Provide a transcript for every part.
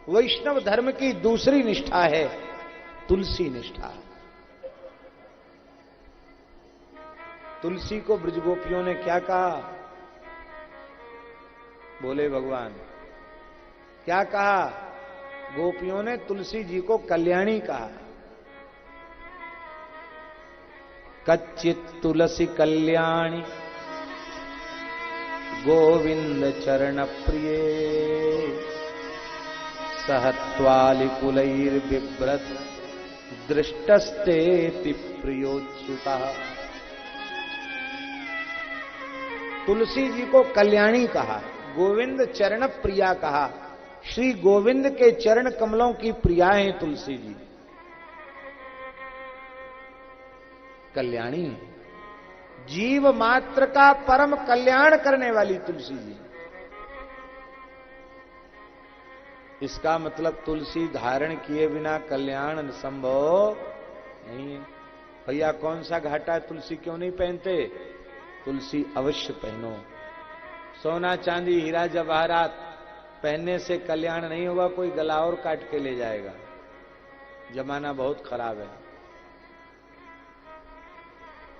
वैष्णव धर्म की दूसरी निष्ठा है तुलसी निष्ठा। तुलसी को ब्रजगोपियों ने क्या कहा? बोले भगवान, क्या कहा? गोपियों ने तुलसी जी को कल्याणी कहा। कच्चित तुलसी कल्याणी गोविंद चरण प्रिय सहत्वालिकुलैर्बिभ्रत दृष्टस्तेति प्रियोच्युता। तुलसी जी को कल्याणी कहा, गोविंद चरण प्रिया कहा। श्री गोविंद के चरण कमलों की प्रिया है तुलसी जी, कल्याणी, जीव मात्र का परम कल्याण करने वाली तुलसी जी। इसका मतलब तुलसी धारण किए बिना कल्याण संभव नहीं है। भैया कौन सा घाटा है, तुलसी क्यों नहीं पहनते? तुलसी अवश्य पहनो। सोना चांदी हीरा जवाहरात पहनने से कल्याण नहीं होगा, कोई गला और काट के ले जाएगा। जमाना बहुत खराब है।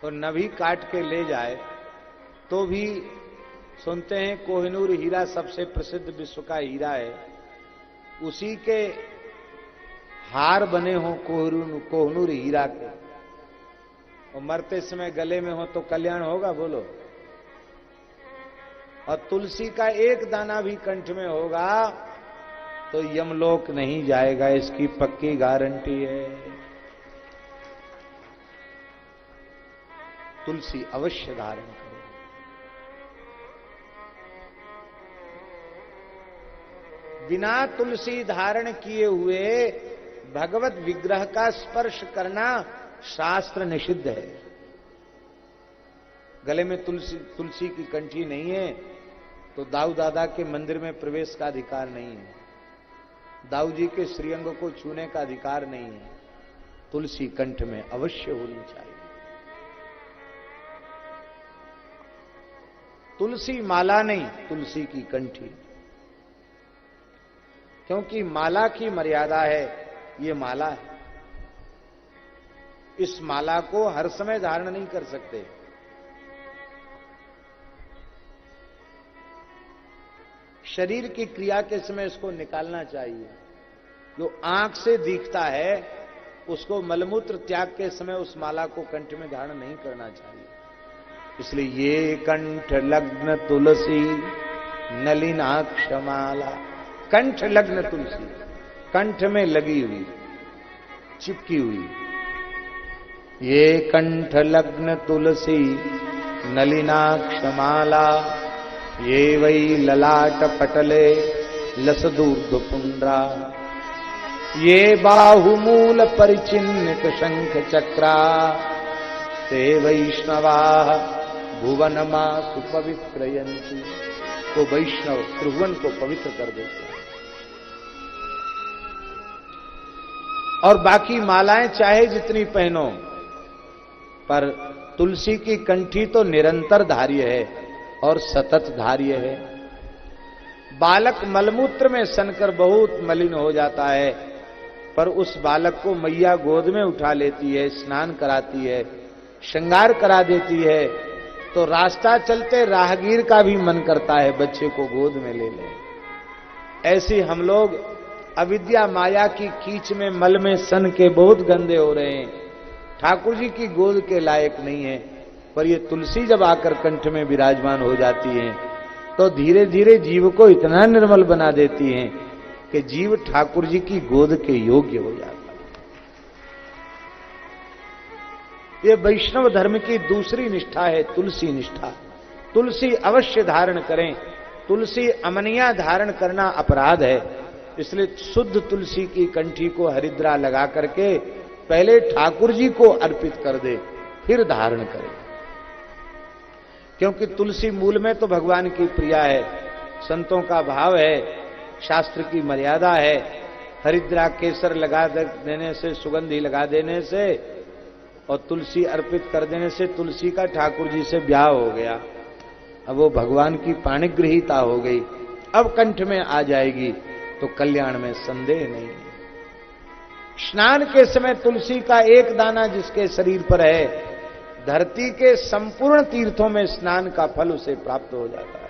और न भी काट के ले जाए तो भी सुनते हैं कोहिनूर हीरा सबसे प्रसिद्ध विश्व का हीरा है, उसी के हार बने हो कोहिनूर हीरा के, और मरते समय गले में हो तो कल्याण होगा? बोलो। और तुलसी का एक दाना भी कंठ में होगा तो यमलोक नहीं जाएगा, इसकी पक्की गारंटी है। तुलसी अवश्य धारण करो। बिना तुलसी धारण किए हुए भगवत विग्रह का स्पर्श करना शास्त्र निषिद्ध है। गले में तुलसी की कंठी नहीं है तो दाऊ दादा के मंदिर में प्रवेश का अधिकार नहीं है, दाऊ जी के श्रीअंग को छूने का अधिकार नहीं है। तुलसी कंठ में अवश्य होनी चाहिए। तुलसी माला नहीं, तुलसी की कंठी, क्योंकि माला की मर्यादा है। ये माला है, इस माला को हर समय धारण नहीं कर सकते। शरीर की क्रिया के समय इसको निकालना चाहिए। जो आंख से दिखता है उसको मलमूत्र त्याग के समय उस माला को कंठ में धारण नहीं करना चाहिए। इसलिए ये कंठ लग्न तुलसी नलिनाक्ष माला, कंठ लग्न तुलसी, कंठ में लगी हुई, चिपकी हुई। ये कंठ लग्न तुलसी नलिनाक्ष माला, ये वै ललाट पटले लसदूर्ध पुंड्रा, ये बाहुमूल परिचिन्नित शंख चक्रा, ते वैष्णवा भुवन मासु पवित्रयन्ति। वो वैष्णव त्रिभुवन को पवित्र कर देते हैं। और बाकी मालाएं चाहे जितनी पहनो, पर तुलसी की कंठी तो निरंतर धार्य है और सतत धार्य है। बालक मलमूत्र में सनकर बहुत मलिन हो जाता है, पर उस बालक को मैया गोद में उठा लेती है, स्नान कराती है, श्रृंगार करा देती है, तो रास्ता चलते राहगीर का भी मन करता है बच्चे को गोद में ले ले। ऐसी हम लोग अविद्या माया की कीच में मल में सन के बहुत गंदे हो रहे हैं, ठाकुर जी की गोद के लायक नहीं है। पर ये तुलसी जब आकर कंठ में विराजमान हो जाती है तो धीरे धीरे जीव को इतना निर्मल बना देती है कि जीव ठाकुर जी की गोद के योग्य हो जाता है। ये वैष्णव धर्म की दूसरी निष्ठा है तुलसी निष्ठा। तुलसी अवश्य धारण करें। तुलसी अमनिया धारण करना अपराध है, इसलिए शुद्ध तुलसी की कंठी को हरिद्रा लगा करके पहले ठाकुर जी को अर्पित कर दे, फिर धारण करे। क्योंकि तुलसी मूल में तो भगवान की प्रिया है, संतों का भाव है, शास्त्र की मर्यादा है। हरिद्रा केसर लगा देने से, सुगंधी लगा देने से और तुलसी अर्पित कर देने से तुलसी का ठाकुर जी से ब्याह हो गया। अब वो भगवान की पाणिग्रहीता हो गई, अब कंठ में आ जाएगी। तो कल्याण में संदेह नहीं है। स्नान के समय तुलसी का एक दाना जिसके शरीर पर है, धरती के संपूर्ण तीर्थों में स्नान का फल उसे प्राप्त हो जाता है।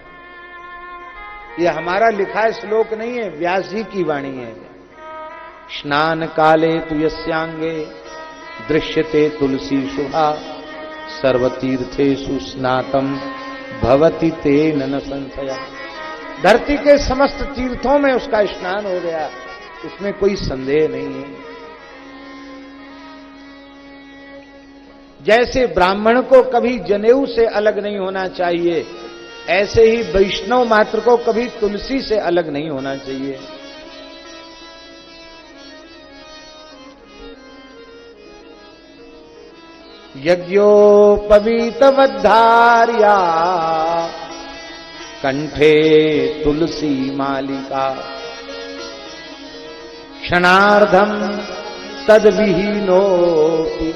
यह हमारा लिखा श्लोक नहीं है, व्यास जी की वाणी है। स्नान काले तु यस्यांगे दृश्यते तुलसी शुभा सर्वतीर्थेषु स्नातम भवति तेन न संशय। धरती के समस्त तीर्थों में उसका स्नान हो गया, उसमें कोई संदेह नहीं है। जैसे ब्राह्मण को कभी जनेऊ से अलग नहीं होना चाहिए, ऐसे ही वैष्णव मात्र को कभी तुलसी से अलग नहीं होना चाहिए। यज्ञोपवीतवद्धार्या कंठे तुलसी मालिका क्षणार्धम तद्विहीनोऽपि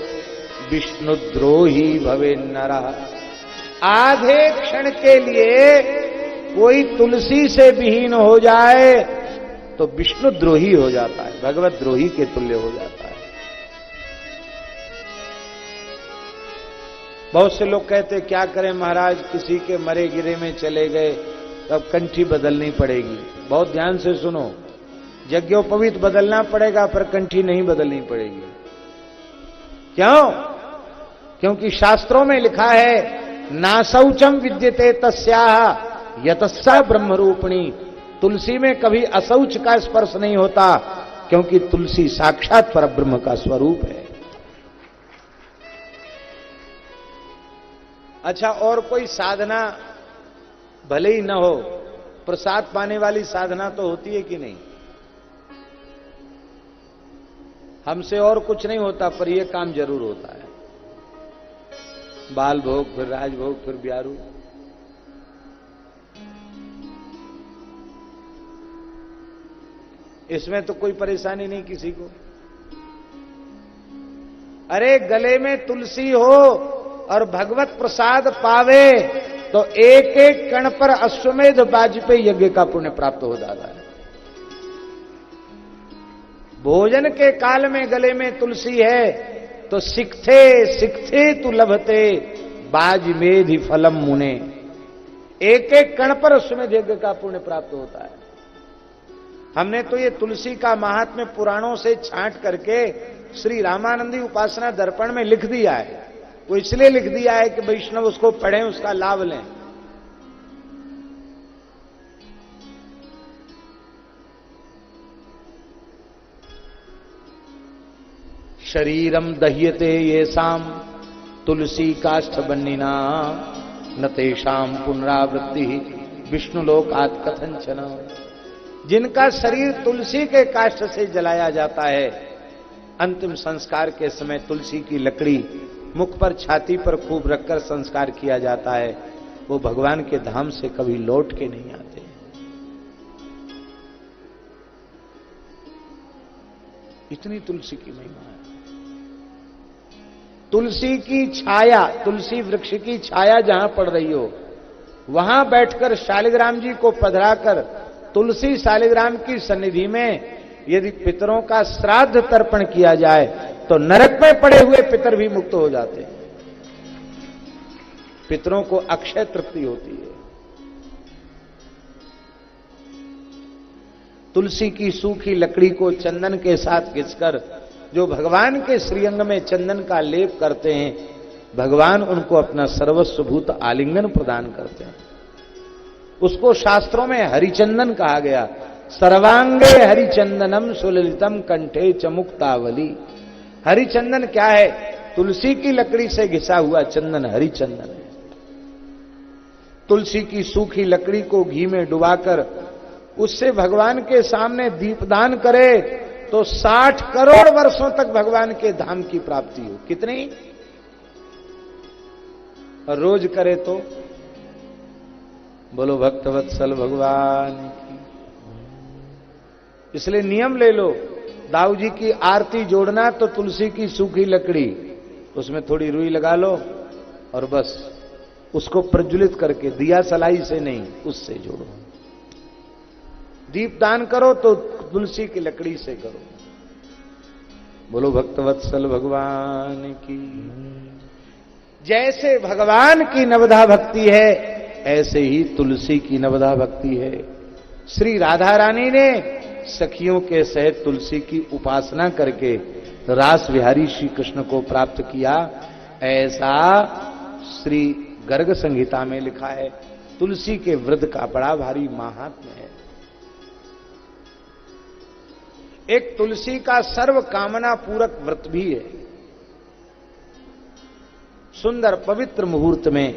विष्णुद्रोही भवेन्नरः। आधे क्षण के लिए कोई तुलसी से विहीन हो जाए तो विष्णुद्रोही हो जाता है, भगवत द्रोही के तुल्य हो जाता है। बहुत से लोग कहते क्या करें महाराज, किसी के मरे गिरे में चले गए तब कंठी बदलनी पड़ेगी। बहुत ध्यान से सुनो, यज्ञोपवीत बदलना पड़ेगा पर कंठी नहीं बदलनी पड़ेगी। क्यों? क्योंकि शास्त्रों में लिखा है नाशौचम विद्यते तस्याः यतस्सा ब्रह्मरूपिणी। तुलसी में कभी अशौच का स्पर्श नहीं होता, क्योंकि तुलसी साक्षात परब्रह्म का स्वरूप है। अच्छा, और कोई साधना भले ही न हो, प्रसाद पाने वाली साधना तो होती है कि नहीं? हमसे और कुछ नहीं होता, पर यह काम जरूर होता है। बाल भोग, फिर राजभोग, फिर ब्यारू। इसमें तो कोई परेशानी नहीं किसी को। अरे गले में तुलसी हो और भगवत प्रसाद पावे तो एक एक कण पर अश्वमेध वाजपेयी यज्ञ का पुण्य प्राप्त हो जाता है। भोजन के काल में गले में तुलसी है तो सिक्थे सिक्थे तु लभते बाजमेधि फलम मुने। एक एक कण पर अश्वमेध यज्ञ का पुण्य प्राप्त होता है। हमने तो ये तुलसी का महात्म्य पुराणों से छांट करके श्री रामानंदी उपासना दर्पण में लिख दिया है। वो इसलिए लिख दिया है कि वैष्णव उसको पढ़ें, उसका लाभ लें। शरीरम दह्यते येषाम तुलसी काष्ठ बन्निना न तेषाम पुनरावृत्ति विष्णुलोकात् कथंचन। जिनका शरीर तुलसी के काष्ठ से जलाया जाता है, अंतिम संस्कार के समय तुलसी की लकड़ी मुख पर छाती पर खूब रखकर संस्कार किया जाता है, वो भगवान के धाम से कभी लौट के नहीं आते। इतनी तुलसी की महिमा है। तुलसी की छाया, तुलसी वृक्ष की छाया जहां पड़ रही हो, वहां बैठकर शालिग्राम जी को पधराकर तुलसी शालिग्राम की सन्निधि में यदि पितरों का श्राद्ध तर्पण किया जाए तो नरक में पड़े हुए पितर भी मुक्त हो जाते हैं। पितरों को अक्षय तृप्ति होती है। तुलसी की सूखी लकड़ी को चंदन के साथ घिसकर जो भगवान के श्रीअंग में चंदन का लेप करते हैं, भगवान उनको अपना सर्वस्वभूत आलिंगन प्रदान करते हैं। उसको शास्त्रों में हरिचंदन कहा गया। सर्वांगे हरिचंदनम सुललितम कंठे च मुक्तावली। हरिचंदन क्या है? तुलसी की लकड़ी से घिसा हुआ चंदन हरिचंदन है। तुलसी की सूखी लकड़ी को घी में डुबाकर उससे भगवान के सामने दीपदान करे तो 60 करोड़ वर्षों तक भगवान के धाम की प्राप्ति हो। कितनी? और रोज करे तो बोलो भक्तवत्सल भगवान की। इसलिए नियम ले लो, दाऊ जी की आरती जोड़ना तो तुलसी की सूखी लकड़ी, उसमें थोड़ी रुई लगा लो और बस उसको प्रज्वलित करके, दिया सलाई से नहीं, उससे जोड़ो। दीपदान करो तो तुलसी की लकड़ी से करो। बोलो भक्तवत्सल भगवान की। जैसे भगवान की नवधा भक्ति है, ऐसे ही तुलसी की नवधा भक्ति है। श्री राधा रानी ने सखियों के सहित तुलसी की उपासना करके रास विहारी श्री कृष्ण को प्राप्त किया, ऐसा श्री गर्ग संहिता में लिखा है। तुलसी के व्रत का बड़ा भारी महात्म्य है। एक तुलसी का सर्व कामना पूरक व्रत भी है। सुंदर पवित्र मुहूर्त में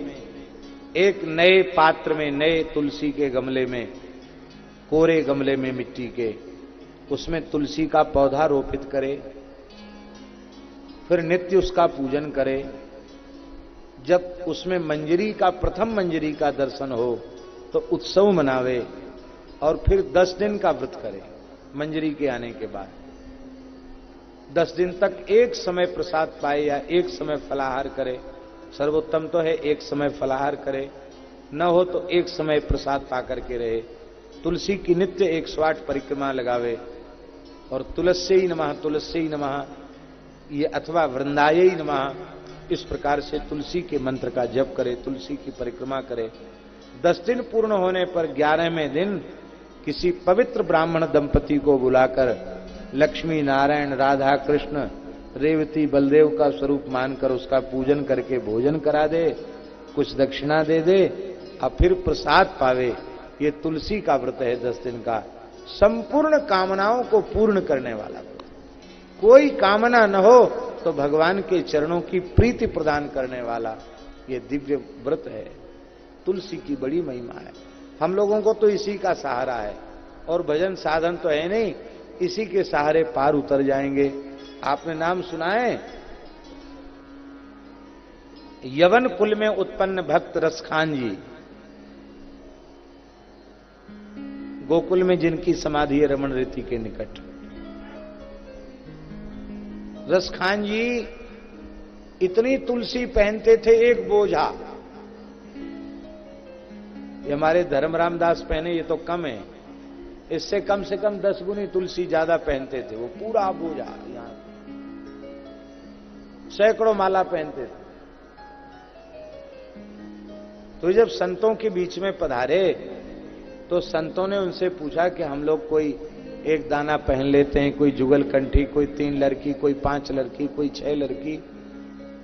एक नए पात्र में, नए तुलसी के गमले में, कोरे गमले में मिट्टी के, उसमें तुलसी का पौधा रोपित करे, फिर नित्य उसका पूजन करे। जब उसमें मंजरी का, प्रथम मंजरी का दर्शन हो तो उत्सव मनावे और फिर 10 दिन का व्रत करे। मंजरी के आने के बाद 10 दिन तक एक समय प्रसाद पाए या एक समय फलाहार करे। सर्वोत्तम तो है एक समय फलाहार करे, न हो तो एक समय प्रसाद पा करके रहे। तुलसी की नित्य 108 परिक्रमा लगावे और तुलस्यै नमः, तुलस्यै नमः, ये अथवा वृंदायै नमः, इस प्रकार से तुलसी के मंत्र का जप करे, तुलसी की परिक्रमा करे। 10 दिन पूर्ण होने पर 11वें दिन किसी पवित्र ब्राह्मण दंपति को बुलाकर लक्ष्मी नारायण राधा कृष्ण रेवती बलदेव का स्वरूप मानकर उसका पूजन करके भोजन करा दे, कुछ दक्षिणा दे दे और फिर प्रसाद पावे। ये तुलसी का व्रत है 10 दिन का, संपूर्ण कामनाओं को पूर्ण करने वाला व्रत। कोई कामना न हो तो भगवान के चरणों की प्रीति प्रदान करने वाला ये दिव्य व्रत है। तुलसी की बड़ी महिमा है। हम लोगों को तो इसी का सहारा है और भजन साधन तो है नहीं, इसी के सहारे पार उतर जाएंगे। आपने नाम सुना है यवन कुल में उत्पन्न भक्त रसखान जी, गोकुल में जिनकी समाधि है रमण रेती के निकट। रसखान जी इतनी तुलसी पहनते थे, एक बोझा। ये हमारे धर्म रामदास पहने ये तो कम है, इससे कम से कम 10 गुनी तुलसी ज्यादा पहनते थे। वो पूरा बोझा, यहां सैकड़ों माला पहनते थे। तो जब संतों के बीच में पधारे तो संतों ने उनसे पूछा कि हम लोग कोई एक दाना पहन लेते हैं, कोई जुगल कंठी, कोई 3 लड़की, कोई 5 लड़की, कोई 6 लड़की,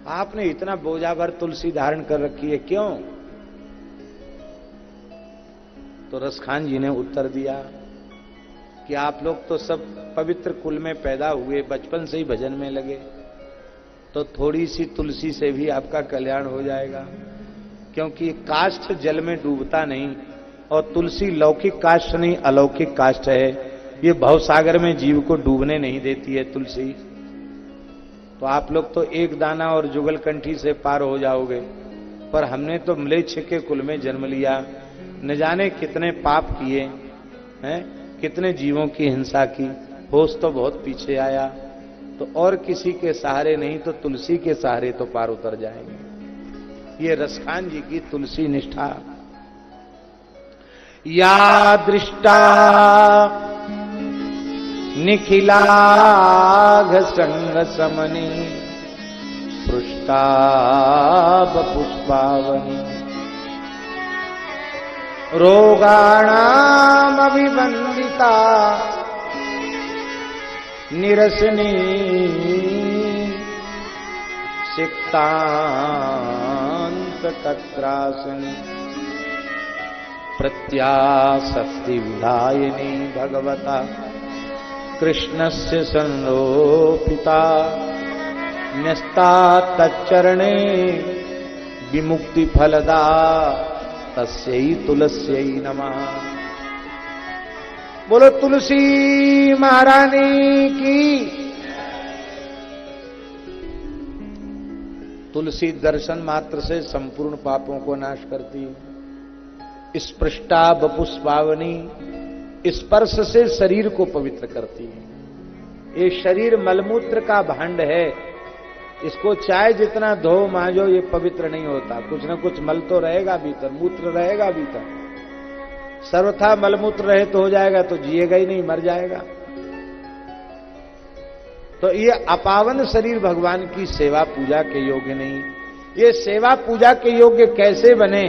आपने इतना बोझा भर तुलसी धारण कर रखी है, क्यों? तो रसखान जी ने उत्तर दिया कि आप लोग तो सब पवित्र कुल में पैदा हुए, बचपन से ही भजन में लगे, तो थोड़ी सी तुलसी से भी आपका कल्याण हो जाएगा। क्योंकि काष्ठ जल में डूबता नहीं और तुलसी लौकिक काष्ठ नहीं, अलौकिक काष्ठ है। ये भवसागर में जीव को डूबने नहीं देती है तुलसी। तो आप लोग तो एक दाना और जुगल कंठी से पार हो जाओगे, पर हमने तो म्लेच्छ के कुल में जन्म लिया, न जाने कितने पाप किए हैं, कितने जीवों की हिंसा की, होश तो बहुत पीछे आया। तो और किसी के सहारे नहीं तो तुलसी के सहारे तो पार उतर जाएंगे। ये रसखान जी की तुलसी निष्ठा। या दृष्टा निखिलाघ संग समनी पृष्ठा पुष्पावनी रोगाणाम अभिवंदिता निरसनी सिक्तांत तत्रासनी प्रत्यासक्ति विधायिनी भगवता कृष्णस्य संरोपिता न्यस्ता तच्चरणे विमुक्ति फलदा तस्यै तुलस्यै नमः। बोलो तुलसी महारानी की। तुलसी दर्शन मात्र से संपूर्ण पापों को नाश करती है। स्पृष्टा बपुष्पावनी, स्पर्श से शरीर को पवित्र करती है। ये शरीर मलमूत्र का भांड है, इसको चाहे जितना धो मांजो ये पवित्र नहीं होता, कुछ न कुछ मल तो रहेगा भीतर, मूत्र रहेगा भीतर। सर्वथा मलमूत्र रहित हो जाएगा तो जिएगा ही नहीं, मर जाएगा। तो ये अपावन शरीर भगवान की सेवा पूजा के योग्य नहीं। ये सेवा पूजा के योग्य कैसे बने?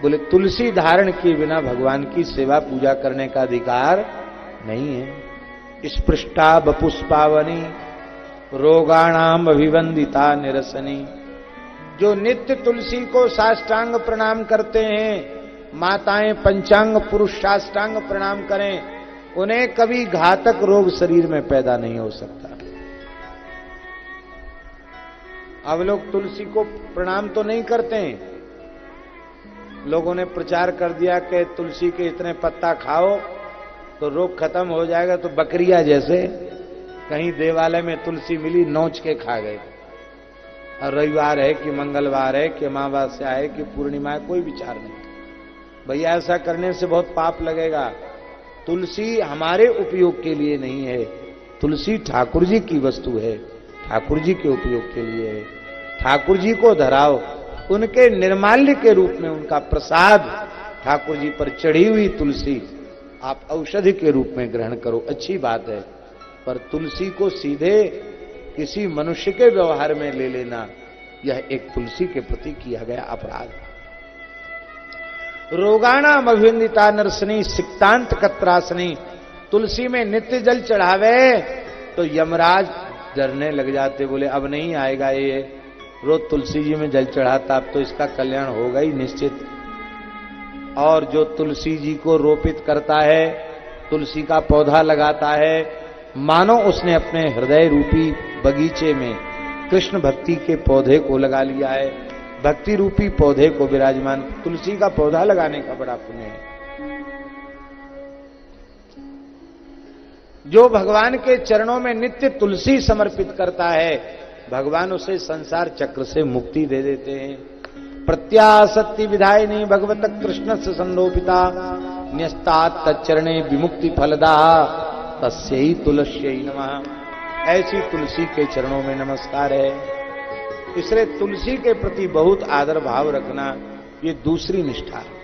बोले तुलसी धारण किए बिना भगवान की सेवा पूजा करने का अधिकार नहीं है। स्पृष्टा बपुष्पावनी रोगाणाम अभिवंदिता निरसनी। जो नित्य तुलसी को साष्टांग प्रणाम करते हैं, माताएं पंचांग पुरुष साष्टांग प्रणाम करें, उन्हें कभी घातक रोग शरीर में पैदा नहीं हो सकता। अब लोग तुलसी को प्रणाम तो नहीं करते हैं। लोगों ने प्रचार कर दिया कि तुलसी के इतने पत्ता खाओ तो रोग खत्म हो जाएगा, तो बकरियां जैसे कहीं देवालय में तुलसी मिली नोच के खा गए। और रविवार है कि मंगलवार है कि अमावस्या है कि पूर्णिमा है, कोई विचार नहीं। भैया ऐसा करने से बहुत पाप लगेगा। तुलसी हमारे उपयोग के लिए नहीं है, तुलसी ठाकुर जी की वस्तु है, ठाकुर जी के उपयोग के लिए है। ठाकुर जी को धराओ, उनके निर्माल्य के रूप में उनका प्रसाद ठाकुर जी पर चढ़ी हुई तुलसी आप औषधि के रूप में ग्रहण करो, अच्छी बात है। पर तुलसी को सीधे किसी मनुष्य के व्यवहार में ले लेना, यह एक तुलसी के प्रति किया गया अपराध। रोगाणाम अभिवंदिता नरसनी सिक्तांत कत्रासनी। तुलसी में नित्य जल चढ़ावे तो यमराज डरने लग जाते, बोले अब नहीं आएगा ये, रोज तुलसी जी में जल चढ़ाता, अब तो इसका कल्याण होगा ही निश्चित। और जो तुलसी जी को रोपित करता है, तुलसी का पौधा लगाता है, मानो उसने अपने हृदय रूपी बगीचे में कृष्ण भक्ति के पौधे को लगा लिया है, भक्ति रूपी पौधे को विराजमान। तुलसी का पौधा लगाने का बड़ा पुण्य है। जो भगवान के चरणों में नित्य तुलसी समर्पित करता है, भगवान उसे संसार चक्र से मुक्ति दे देते हैं। प्रत्यासक्ति विधायिनी भगवत कृष्ण से संरोपिता न्यस्तात तच्चरणे विमुक्ति फलदा तस्यै तुलस्यै नमः। ऐसी तुलसी के चरणों में नमस्कार है। इसलिए तुलसी के प्रति बहुत आदर भाव रखना, ये दूसरी निष्ठा है।